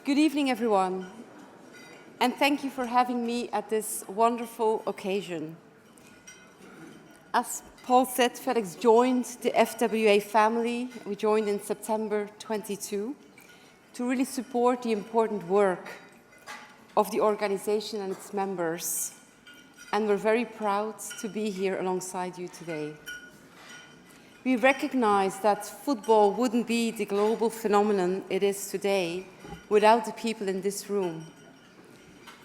Good evening, everyone, and thank you for having me at this wonderful occasion. As Paul said, FedEx joined the FWA family. We joined in September 22 to really support the important work of the organization and its members, and we're very proud to be here alongside you today. We recognize that football wouldn't be the global phenomenon it is today without the people in this room.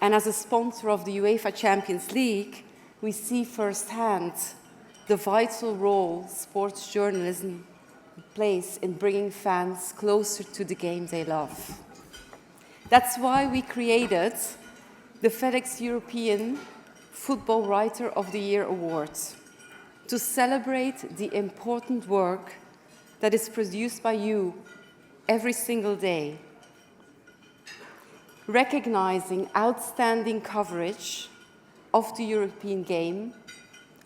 And as a sponsor of the UEFA Champions League, we see firsthand the vital role sports journalism plays in bringing fans closer to the game they love. That's why we created the FedEx European Football Writer of the Year Award, to celebrate the important work that is produced by you every single day, recognizing outstanding coverage of the European game,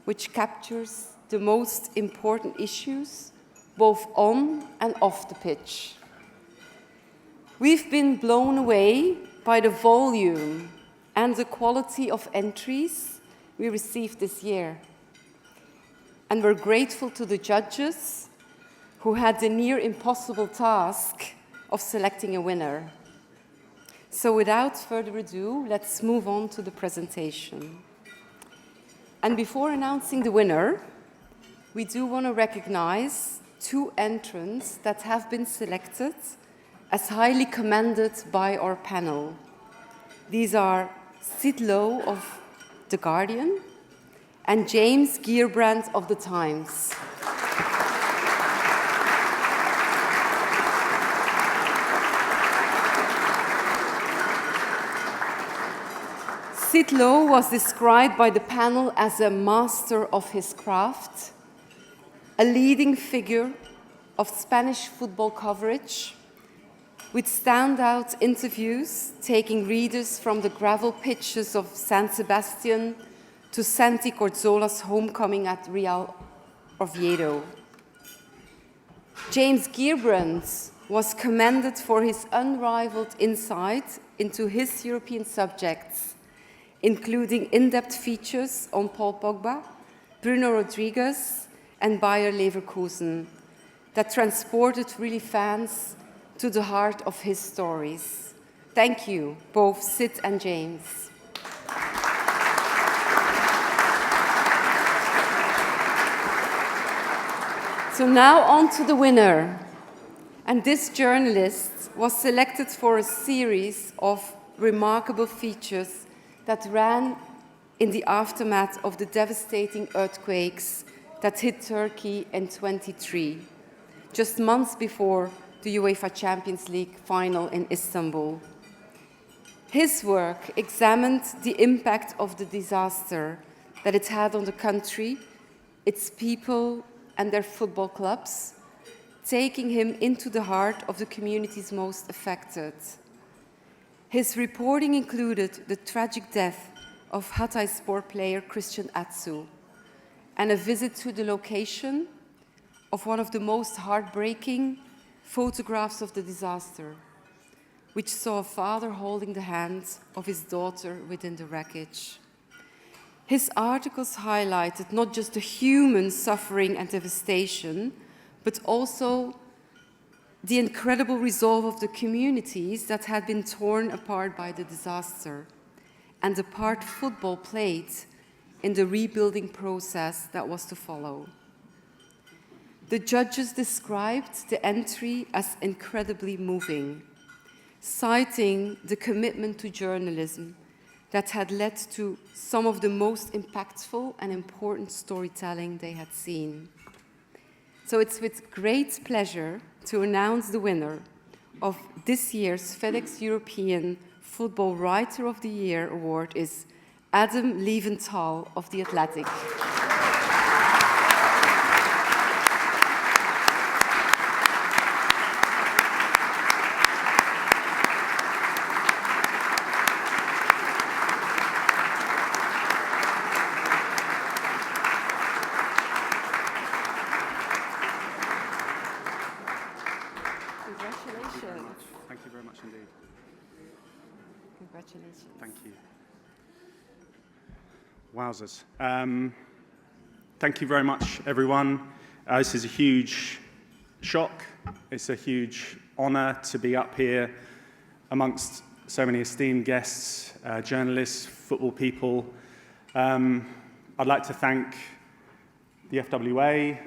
which captures the most important issues, both on and off the pitch. We've been blown away by the volume and the quality of entries we received this year. And we're grateful to the judges who had the near impossible task of selecting a winner. So without further ado, let's move on to the presentation. And before announcing the winner, we do want to recognize two entrants that have been selected as highly commended by our panel. These are Lowe of The Guardian and James Gheerbrant of The Times. Lowe was described by the panel as a master of his craft, a leading figure of Spanish football coverage, with standout interviews taking readers from the gravel pitches of San Sebastian to Santi Corzola's homecoming at Real Oviedo. James Gheerbrant was commended for his unrivaled insight into his European subjects, including in-depth features on Paul Pogba, Bruno Rodriguez, and Bayer Leverkusen that transported really fans to the heart of his stories. Thank you, both Sid and James. So now on to the winner. And this journalist was selected for a series of remarkable features that ran in the aftermath of the devastating earthquakes that hit Turkey in 23, just months before the UEFA Champions League final in Istanbul. His work examined the impact of the disaster that it had on the country, its people, and their football clubs, taking him into the heart of the communities most affected. His reporting included the tragic death of Hatayspor player Christian Atsu and a visit to the location of one of the most heartbreaking photographs of the disaster, which saw a father holding the hand of his daughter within the wreckage. His articles highlighted not just the human suffering and devastation, but also the incredible resolve of the communities that had been torn apart by the disaster, and the part football played in the rebuilding process that was to follow. The judges described the entry as incredibly moving, citing the commitment to journalism that had led to some of the most impactful and important storytelling they had seen. So it's with great pleasure to announce the winner of this year's FedEx European Football Writer of the Year Award is Adam Leventhal of The Athletic. Congratulations. Thank you very much indeed. Congratulations. Thank you. Wowzers. Thank you very much, everyone. This is a huge shock. It's a huge honor to be up here amongst so many esteemed guests, journalists, football people. I'd like to thank the FWA,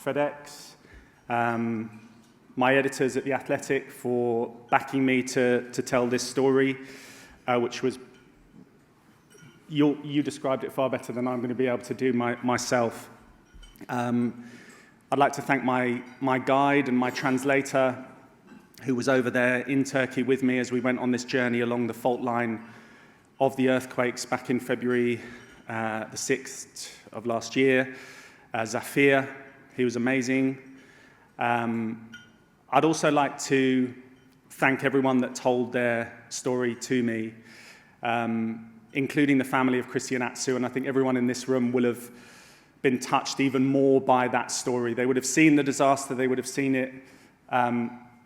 FedEx, my editors at The Athletic for backing me to tell this story, which was, you described it far better than I'm going to be able to do myself. I'd like to thank my guide and my translator, who was over there in Turkey with me as we went on this journey along the fault line of the earthquakes back in February the 6th of last year. Zafir, he was amazing. I'd also like to thank everyone that told their story to me, including the family of Christian Atsu, and I think everyone in this room will have been touched even more by that story. They would have seen the disaster, they would have seen it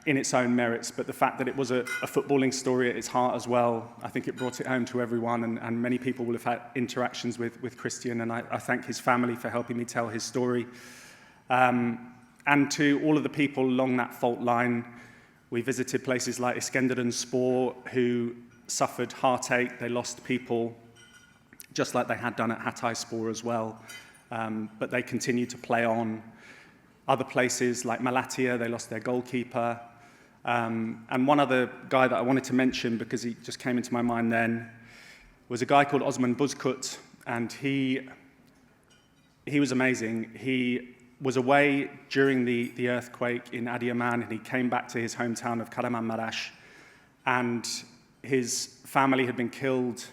in its own merits, but the fact that it was a footballing story at its heart as well, I think it brought it home to everyone, and many people will have had interactions with Christian, and I thank his family for helping me tell his story. And to all of the people along that fault line, we visited places like Iskenderunspor, who suffered heartache. They lost people, just like they had done at Hatayspor as well. But they continued to play on. Other places like Malatya, they lost their goalkeeper. And one other guy that I wanted to mention, because he just came into my mind then, was a guy called Osman Buzkurt, and he was amazing. He was away during the earthquake in Adiyaman, and he came back to his hometown of Kahramanmaraş, and his family had been killed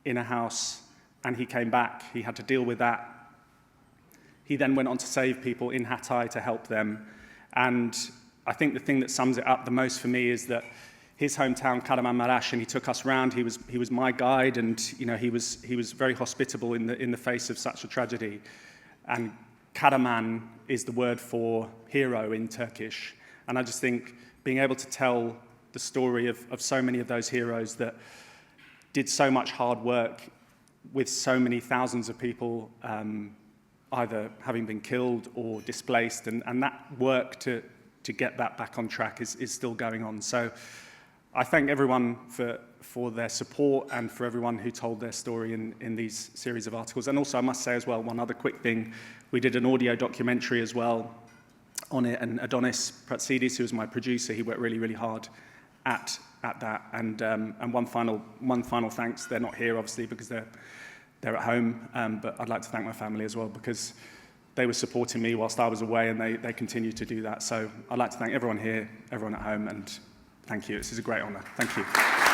in a house, and he came back. He had to deal with that. He then went on to save people in Hatay to help them, and I think the thing that sums it up the most for me is that his hometown, Kahramanmaraş, and he took us round. He was my guide, and he was very hospitable in the face of such a tragedy. And Kahraman is the word for hero in Turkish. And I just think being able to tell the story of so many of those heroes that did so much hard work with so many thousands of people either having been killed or displaced, and that work to get that back on track is still going on. So I thank everyone for their support and for everyone who told their story in these series of articles. And also I must say as well, one other quick thing, we did an audio documentary as well on it, and Adonis Pratsidis, who was my producer, he worked really, really hard at that. And one final thanks. They're not here obviously because they're at home, but I'd like to thank my family as well, because they were supporting me whilst I was away, and they continue to do that. So I'd like to thank everyone here, everyone at home, and thank you. This is a great honour. Thank you.